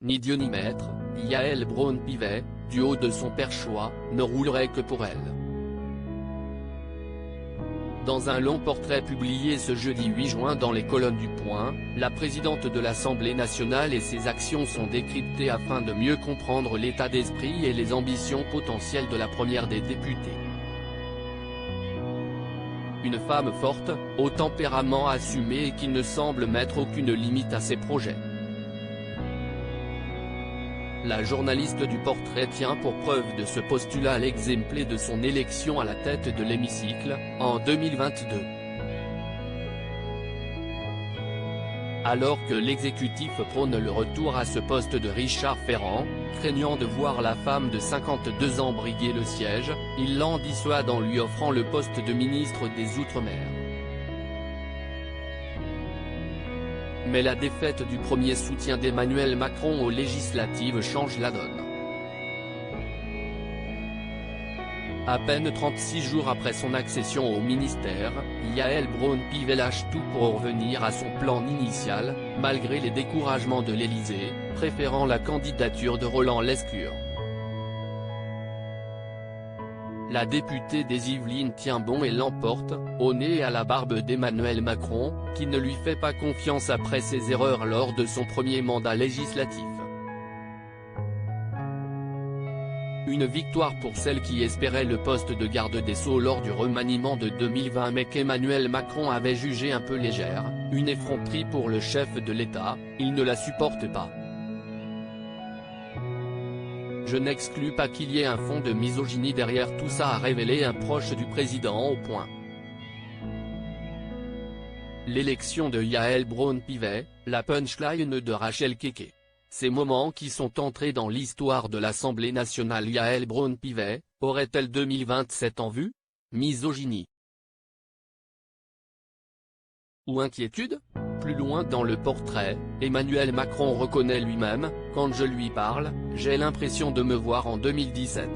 ni Dieu ni maître, Yael Braun-Pivet, du haut de son perchoir, ne roulerait que pour elle. Dans un long portrait publié ce jeudi 8 juin dans les colonnes du Point, la présidente de l'Assemblée nationale et ses actions sont décryptées afin de mieux comprendre l'état d'esprit et les ambitions potentielles de la première des députées. Une femme forte, au tempérament assumé et qui ne semble mettre aucune limite à ses projets. La journaliste du portrait tient pour preuve de ce postulat l'exemplé de son élection à la tête de l'hémicycle, en 2022. Alors que l'exécutif prône le retour à ce poste de Richard Ferrand, craignant de voir la femme de 52 ans briguer le siège, il l'en dissuade en lui offrant le poste de ministre des Outre-mer. Mais la défaite du premier soutien d'Emmanuel Macron aux législatives change la donne. À peine 36 jours après son accession au ministère, Yael Braun-Pivet lâche tout pour revenir à son plan initial, malgré les découragements de l'Élysée, préférant la candidature de Roland Lescure. La députée des Yvelines tient bon et l'emporte, au nez et à la barbe d'Emmanuel Macron, qui ne lui fait pas confiance après ses erreurs lors de son premier mandat législatif. Une victoire pour celle qui espérait le poste de garde des Sceaux lors du remaniement de 2020 mais qu'Emmanuel Macron avait jugé un peu légère, une effronterie pour le chef de l'État, il ne la supporte pas. Je n'exclus pas qu'il y ait un fond de misogynie derrière tout ça, a révélé un proche du président au Point. L'élection de Yael Braun-Pivet, la punchline de Rachel Keke. Ces moments qui sont entrés dans l'histoire de l'Assemblée nationale. Yael Braun-Pivet, aurait-elle 2027 en vue? Misogynie ou inquiétude? Plus loin dans le portrait, Emmanuel Macron reconnaît lui-même, « Quand je lui parle, j'ai l'impression de me voir en 2017 ».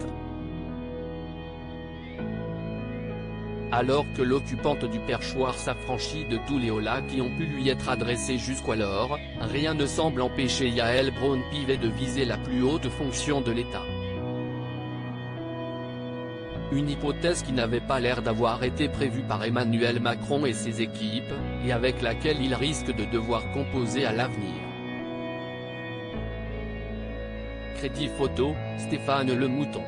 Alors que l'occupante du perchoir s'affranchit de tous les holà qui ont pu lui être adressés jusqu'alors, rien ne semble empêcher Yael Braun-Pivet de viser la plus haute fonction de l'État. Une hypothèse qui n'avait pas l'air d'avoir été prévue par Emmanuel Macron et ses équipes, et avec laquelle il risque de devoir composer à l'avenir. Crédit photo, Stéphane Le Mouton.